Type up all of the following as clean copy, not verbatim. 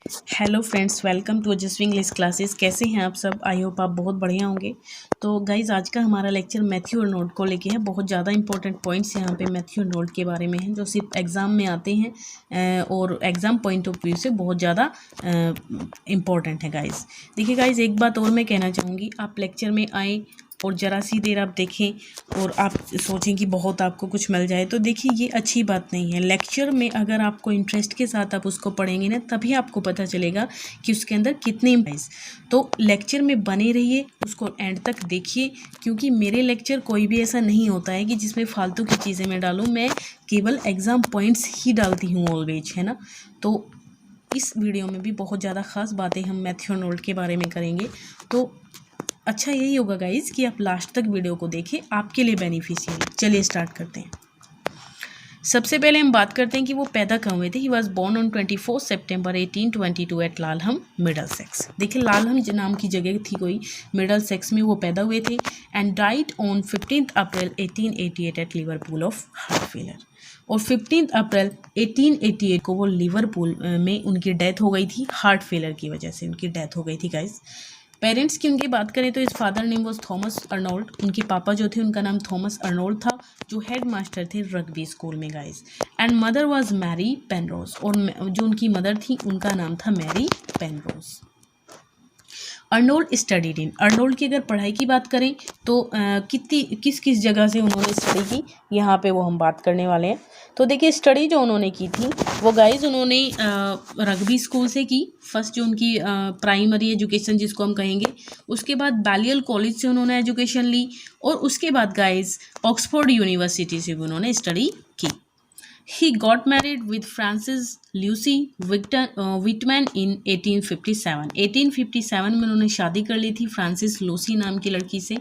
Hello friends, welcome to ओजस्वी English classes. कैसे हैं आप सब? आई होप आप बहुत बढ़िया होंगे। तो गाइज़, आज का हमारा लेक्चर मैथ्यू और नोट को लेके है। बहुत ज़्यादा इंपॉर्टेंट पॉइंट्स यहाँ पे मैथ्यू और नोट के बारे में हैं, जो सिर्फ एग्ज़ाम में आते हैं और एग्ज़ाम पॉइंट ऑफ व्यू से बहुत ज़्यादा इम्पॉर्टेंट है गाइज़। देखिए गाइज़, एक बात और मैं कहना चाहूँगी, आप लेक्चर में आए और ज़रा सी देर आप देखें और आप सोचें कि बहुत आपको कुछ मिल जाए, तो देखिए ये अच्छी बात नहीं है। लेक्चर में अगर आपको इंटरेस्ट के साथ आप उसको पढ़ेंगे ना, तभी आपको पता चलेगा कि उसके अंदर कितने तो लेक्चर में बने रहिए, उसको एंड तक देखिए, क्योंकि मेरे लेक्चर कोई भी ऐसा नहीं होता है कि जिसमें फालतू की चीज़ें मैं डालूँ। मैं केवल एग्ज़ाम पॉइंट्स ही डालती हूँ ऑलवेज, है ना। तो इस वीडियो में भी बहुत ज़्यादा ख़ास बातें हम मैथ्यू नोट के बारे में करेंगे। तो अच्छा यही होगा गाइज़ कि आप लास्ट तक वीडियो को देखें, आपके लिए बेनिफिशियल। चलिए स्टार्ट करते हैं। सबसे पहले हम बात करते हैं कि वो पैदा कहाँ हुए थे। ही वॉज बोर्न ऑन 24 सितंबर 1822 एट लालहम, मिडलसेक्स। देखिए, लालहम नाम की जगह थी कोई, मिडलसेक्स में वो पैदा हुए थे। And died on 15 April 1888 at Liverpool of heart failure. और 15 अप्रैल 1888 को वो लिवरपूल में उनकी डेथ हो गई थी। हार्ट फेलियर की वजह से उनकी डेथ हो गई थी गाइज। पेरेंट्स की उनकी बात करें तो इस father name was Thomas Arnold. उनके पापा जो थे उनका नाम थॉमस अर्नोल्ड था, जो हेड मास्टर थे रग्बी स्कूल में guys. And mother was Mary Penrose, और जो उनकी मदर थी उनका नाम था Mary Penrose. Arnold studied in, Arnold की अगर पढ़ाई की बात करें तो किस किस जगह से उन्होंने स्टडी की, यहाँ पे वो हम बात करने वाले हैं। तो देखिए, स्टडी जो उन्होंने की थी वो गाइज उन्होंने रग्बी स्कूल से की, फर्स्ट जो उनकी प्राइमरी एजुकेशन जिसको हम कहेंगे। उसके बाद बैलियल कॉलेज से उन्होंने एजुकेशन ली, और उसके बाद गाइज ऑक्सफोर्ड यूनिवर्सिटी से भी उन्होंने स्टडी की। He got married with Frances Lucy Whitman in 1857। 1857 में उन्होंने शादी कर ली थी फ्रांसिस लूसी नाम की लड़की से,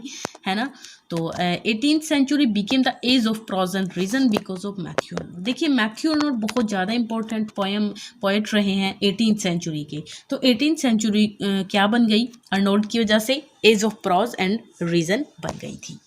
है ना। तो 18th century became the age of prose and reason because of Matthew Arnold. देखिए, मैथ्यू अर्नोल्ड बहुत ज़्यादा इंपॉर्टेंट पोएट रहे हैं 18th सेंचुरी के। तो 18th सेंचुरी क्या बन गई? अर्नोल्ड की वजह से age of prose and reason बन गई थी।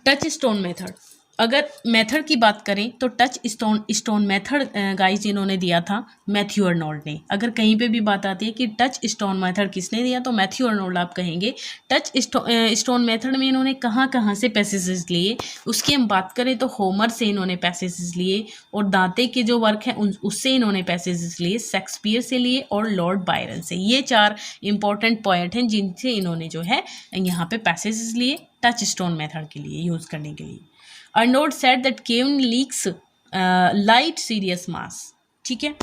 टच स्टोन मेथड, अगर मेथड की बात करें तो टच स्टोन मेथड गाइस इन्होंने दिया था मैथ्यू अर्नोल्ड ने। अगर कहीं पे भी बात आती है कि टच स्टोन मेथड किसने दिया, तो मैथ्यू अर्नोल्ड आप कहेंगे। टच स्टोन मेथड में इन्होंने कहाँ कहाँ से पैसेजेस लिए, उसकी हम बात करें तो होमर से इन्होंने पैसेजेस लिए, और दांते के जो वर्क है उससे इन्होंने पैसेजेस लिए, शेक्सपियर से लिए, और लॉर्ड बायरन से। ये 4 इंपॉर्टेंट पॉइंट हैं जिनसे इन्होंने जो है यहाँ पे पैसेजेस लिए टच स्टोन मेथड के लिए यूज़ करने के लिए। Arnold said that Kevan lacks light seriousness, ठीक है।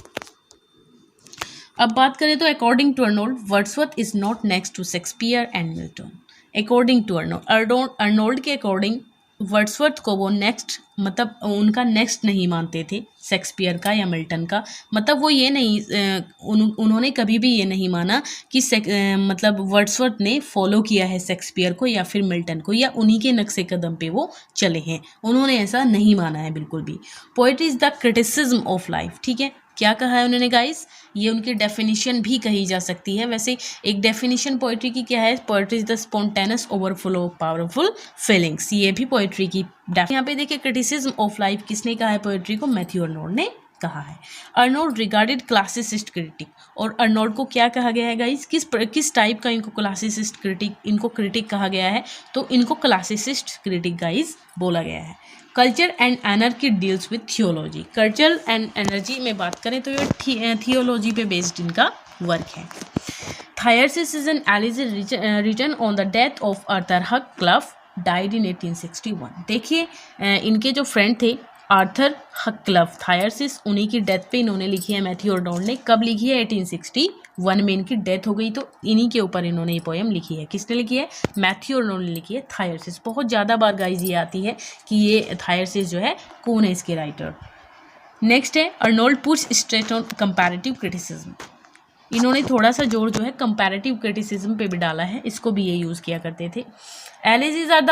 अब बात करें तो according to Arnold, Wordsworth is not next to Shakespeare and Milton. According to Arnold के अकॉर्डिंग वर्ड्सवर्थ को वो नेक्स्ट, मतलब उनका नेक्स्ट नहीं मानते थे शेक्सपियर का या मिल्टन का। मतलब वो ये नहीं, उन्होंने कभी भी ये नहीं माना कि मतलब वर्ड्सवर्थ ने फॉलो किया है शेक्सपियर को या फिर मिल्टन को, या उन्हीं के नक्शे कदम पे वो चले हैं। उन्होंने ऐसा नहीं माना है बिल्कुल भी। Poetry is the criticism of life, ठीक है। क्या कहा है उन्होंने गाइस? ये उनकी डेफिनेशन भी कही जा सकती है। वैसे एक डेफिनेशन पोएट्री की क्या है? Poetry is the spontaneous overflow of powerful feelings. ये भी पोएट्री की यहाँ पे देखिए, क्रिटिसिज्म ऑफ लाइफ किसने कहा है पोएट्री को? मैथ्यू अर्नोल्ड ने कहा है। अर्नोल्ड रिगार्डेड क्लासिसिस्ट क्रिटिक, और अर्नोल्ड को क्या कहा गया है गाइस? किस टाइप का इनको क्लासिसिस्ट क्रिटिक, इनको क्रिटिक कहा गया है? तो इनको क्लासिसिस्ट क्रिटिक गाइस बोला गया है। Culture and energy deals with theology, culture and energy में बात करें तो ये थियोलॉजी पे बेस्ड इनका वर्क है। Thyrsis is an elegy written on the death of Arthur Hugh Clough, died in 1861। देखिए, इनके जो फ्रेंड थे आर्थर हक क्लफ, थायरसिस, उन्हीं की डेथ पे इन्होंने लिखी है मैथ्यू अर्नोल्ड ने। कब लिखी है? 1861 में इनकी डेथ हो गई, तो इन्हीं के ऊपर इन्होंने ये पोएम लिखी है। किसने लिखी है? मैथ्यू अर्नोल्ड ने लिखी है। थायरसिस, बहुत ज़्यादा बार गाइज ये आती है कि ये थायरसिस जो है कौन है इसके राइटर। नेक्स्ट है Arnold puts stress on comparative criticism. इन्होंने थोड़ा सा जोर जो है कंपैरेटिव क्रिटिसिज्म पे भी डाला है, इसको भी ये यूज़ किया करते थे। Elegies are the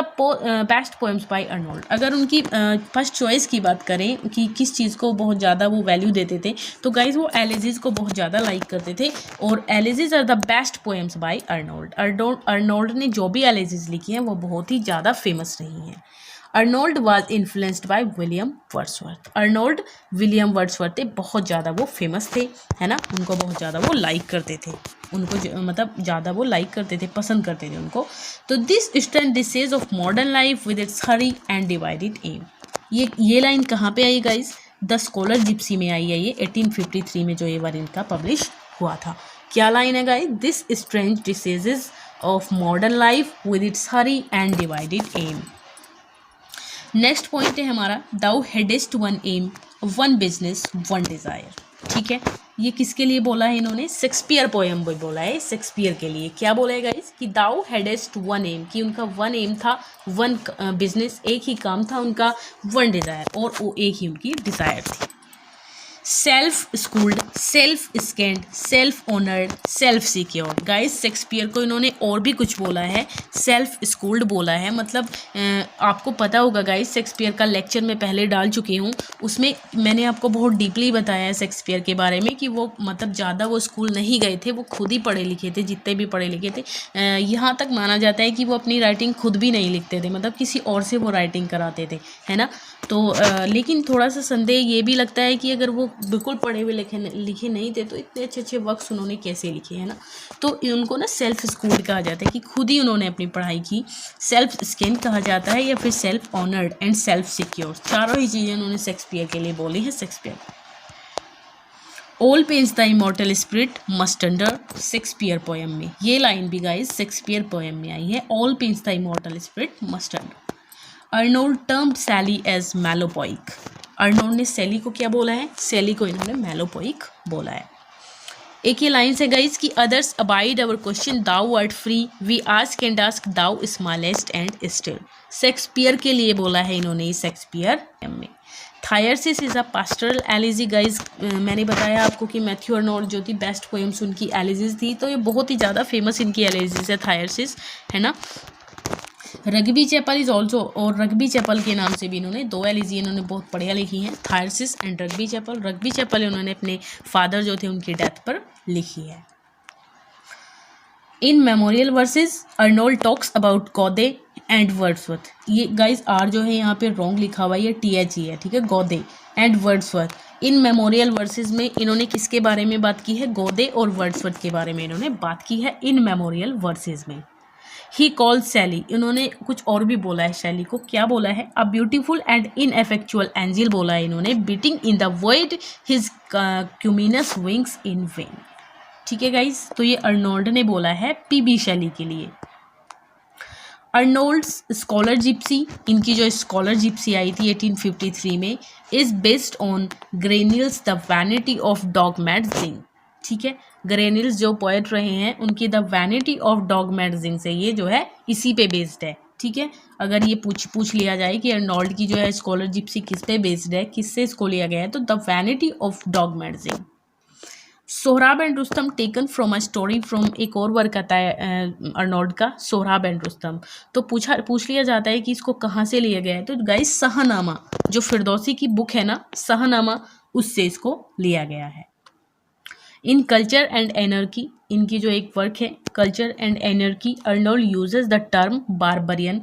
best poems by Arnold. अगर उनकी फर्स्ट चॉइस की बात करें कि किस चीज़ को बहुत ज़्यादा वो वैल्यू देते थे, तो गाइज वो एलिजीज को बहुत ज़्यादा लाइक करते थे, और elegies are the best poems by Arnold. Arnold ने जो भी एलिजीज लिखी हैं वो बहुत ही ज़्यादा फेमस रही हैं। Arnold was influenced by William Wordsworth. Arnold William Wordsworth थे, बहुत ज़्यादा वो फेमस थे, है ना, उनको बहुत ज़्यादा वो लाइक करते थे, उनको मतलब ज़्यादा वो लाइक करते थे, पसंद करते थे उनको। तो this stand this is of modern life with its hurry and divided aim. ये लाइन कहाँ पे आई गाइज? द स्कॉलर जिप्सी में आई है ये 1853 में, जो ये बार इनका पब्लिश हुआ था। क्या लाइन है guys? This strange diseases of modern life with its hurry and divided aims. Next point है हमारा, thou hadst one aim, one business, one desire. ठीक है, ये किसके लिए बोला है इन्होंने? शेक्सपियर पोएम भी बोला है शेक्सपियर के लिए। क्या बोला है गाइस? कि दाउ हेडेस्ट वन एम, कि उनका वन एम था, वन बिजनेस, एक ही काम था उनका, वन डिज़ायर, और वो एक ही उनकी डिज़ायर थी। Self schooled, self scanned, self honoured, self secured. Guys Shakespeare को इन्होंने और भी कुछ बोला है, सेल्फ स्कूल्ड बोला है। मतलब आपको पता होगा गाइस, शेक्सपियर का लेक्चर मैं पहले डाल चुकी हूँ, उसमें मैंने आपको बहुत डीपली बताया है शेक्सपियर के बारे में कि वो मतलब ज़्यादा वो स्कूल नहीं गए थे, वो खुद ही पढ़े लिखे थे, जितने भी पढ़े लिखे थे। यहाँ तक माना जाता है कि वो अपनी राइटिंग खुद भी नहीं लिखते थे, मतलब किसी और से वो राइटिंग कराते थे, है ना। तो लेकिन थोड़ा सा संदेह ये भी लगता है कि अगर वो बिल्कुल पढ़े हुए लिखे नहीं थे तो इतने अच्छे अच्छे वर्क्स उन्होंने कैसे लिखे, है ना। तो उनको ना सेल्फ स्कूल्ड कहा जाता है, कि खुद ही उन्होंने अपनी पढ़ाई की। सेल्फ स्कैंड कहा जाता है, या फिर self honoured and self secure, चारों ही चीज़ें उन्होंने शेक्सपियर के लिए बोली है। Shakespeare all pains the immortal spirit must under, Shakespeare poem में ये लाइन भी गाइस शेक्सपियर पोएम में आई है, all pains the immortal spirit must endure. Arnold termed Shelley as melopoeic. Arnold ने सैली को क्या बोला है? सैली को इन्होंने मेलोपोइक बोला है। एक ये लाइन है गाइस कि others abide our question thou art free, we ask and ask thou smilest and still. Shakespeare के लिए बोला है इन्होंने शेक्सपियर में। Thyrsis is a pastoral elegy. Guys मैंने बताया आपको कि मैथ्यू अर्नोल्ड जो थी बेस्ट पोएम्स उनकी एलिजीज थी, तो ये बहुत ही ज़्यादा फेमस इनकी एलिजीज है थायरसिस, है ना। रग्बी चैपल इज ऑल्सो, और रग्बी चैपल के नाम से भी इन्होंने दो एलिजी इन्होंने बहुत बढ़िया लिखी हैं, Thyrsis and Rugby Chapel. Rugby Chapel इन्होंने अपने फादर जो थे उनकी डेथ पर लिखी है। In memorial verses Arnold talks about Goethe and Wordsworth. ये गाइस आर जो है यहाँ पे रॉन्ग लिखा हुआ है, ये TH है, ठीक है, Goethe and Wordsworth. In memorial verses में इन्होंने किसके बारे में बात की है? गॉदे और वर्ड्सवर्थ के बारे में इन्होंने बात की है इन मेमोरियल वर्सेस में। ही कॉल सैली, इन्होंने कुछ और भी बोला है सैली को। क्या बोला है? A beautiful and ineffectual angel बोला है इन्होंने, beating in the void his luminous wings in vain. ठीक है गाइस, तो ये अर्नोल्ड ने बोला है PB शैली के लिए। अर्नोल्ड स्कॉलर जिप्सी, इनकी जो स्कॉलर जिप्सी आई थी 1853 में, is based on Glanvill's the vanity of dogmatizing. ठीक है, ग्रेनियल्स जो पोएट रहे हैं उनकी the vanity of dogmatizing से ये जो है इसी पे बेस्ड है। ठीक है, अगर ये पूछ लिया जाए कि अर्नोल्ड की जो है स्कॉलर जिप्सी किस पे बेस्ड है, किससे इसको लिया गया है, तो the vanity of dog magazine. Sohrab and Rustam taken from a story from, एक और वर्क आता है अर्नोल्ड का, सोहराब एंड रुस्तम। तो पूछ लिया जाता है कि इसको कहाँ से लिया गया है, तो गाइस शाहनामा, जो फिरदौसी की बुक है ना शाहनामा, उससे इसको लिया गया है। इन कल्चर एंड एनर्की, इनकी जो एक वर्क है culture and anarchy, Arnold uses the term barbarian.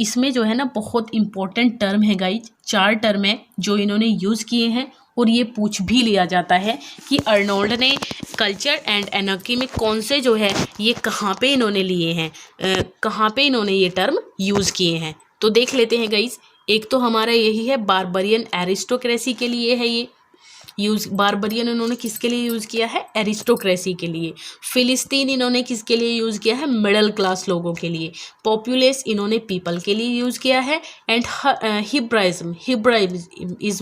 इसमें जो है ना बहुत इंपॉर्टेंट टर्म है गाइज, 4 टर्म है जो इन्होंने यूज़ किए हैं, और ये पूछ भी लिया जाता है कि अर्नोल्ड ने कल्चर एंड एनर्की में कौन से जो है ये कहाँ पे इन्होंने लिए हैं, कहाँ पे इन्होंने ये टर्म यूज़ किए हैं। तो देख लेते हैं गाइज, एक तो हमारा यही है बारबरियन, एरिस्टोक्रेसी के लिए है ये यूज़। बारबरियन इन्होंने किसके लिए यूज़ किया है? एरिस्टोक्रेसी के लिए। फिलिस्तीन इन्होंने किसके लिए यूज़ किया है? मिडिल क्लास लोगों के लिए। पॉपुलेस इन्होंने पीपल के लिए यूज़ किया है। एंड हिब्राइज्म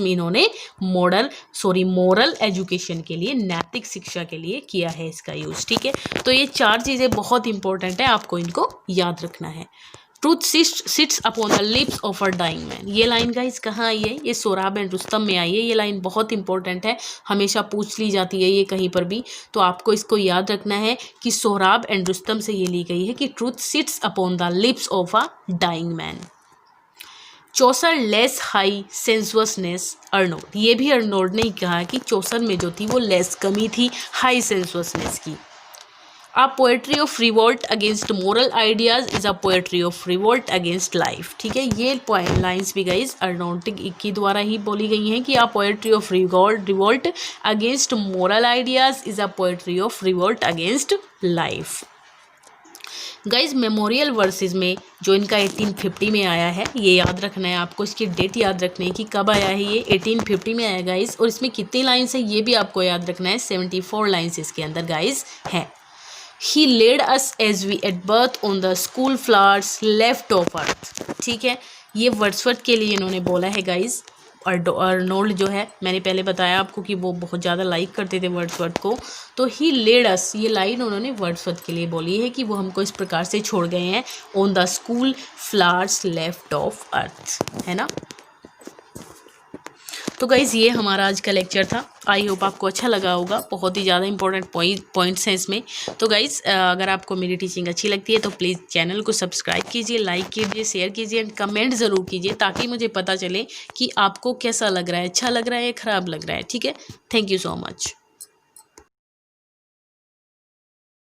इन्होंने मोरल एजुकेशन के लिए, नैतिक शिक्षा के लिए किया है इसका यूज़। ठीक है, तो ये 4 चीज़ें बहुत इंपॉर्टेंट है, आपको इनको याद रखना है। Truth sits upon the lips of a dying man, ये लाइन गाइस कहाँ आई है? ये सोहराब एंड रुस्तम में आई है। ये लाइन बहुत इंपॉर्टेंट है, हमेशा पूछ ली जाती है ये कहीं पर भी, तो आपको इसको याद रखना है कि सोहराब एंड रुस्तम से ये ली गई है कि truth sits upon the lips of a dying man. Chaucer lacks high sensuousness Arnold, ये भी अर्नोल्ड ने ही कहा कि चौसर में जो थी वो लेस कमी थी हाई सेंसुअसनेस की। A poetry of revolt against moral ideas is a poetry of revolt against life। ठीक है, ये पॉइंट लाइन्स भी गाइज अर्नोटिक की द्वारा ही बोली गई हैं कि a poetry of revolt against moral ideas is a poetry of revolt against life। Guys memorial verses में जो इनका 1850 में आया है, ये याद रखना है आपको, इसकी डेट याद रखनी है कि कब आया है ये। 1850 में आया गाइज, और इसमें कितनी लाइन्स है ये भी आपको याद रखना है। 74 लाइन्स इसके अंदर गाइज हैं। He laid us as we at birth on the school flowers left of earth। ठीक है, ये वर्ड्सवर्थ के लिए इन्होंने बोला है गाइज। और अर्नोल्ड जो है, मैंने पहले बताया आपको कि वो बहुत ज़्यादा लाइक करते थे वर्ड्सवर्थ को, तो ही लेड अस, ये लाइन उन्होंने वर्ड्सवर्थ के लिए बोली है कि वो हमको इस प्रकार से छोड़ गए हैं, on the school flowers left of earth, है ना। तो गाइज़ ये हमारा आज का लेक्चर था। आई होप आपको अच्छा लगा होगा, बहुत ही ज़्यादा इंपॉर्टेंट पॉइंट्स हैं इसमें। तो गाइज़ अगर आपको मेरी टीचिंग अच्छी लगती है तो प्लीज़ चैनल को सब्सक्राइब कीजिए, लाइक कीजिए, शेयर कीजिए एंड कमेंट ज़रूर कीजिए, ताकि मुझे पता चले कि आपको कैसा लग रहा है, अच्छा लग रहा है या ख़राब लग रहा है। ठीक है, थैंक यू सो मच।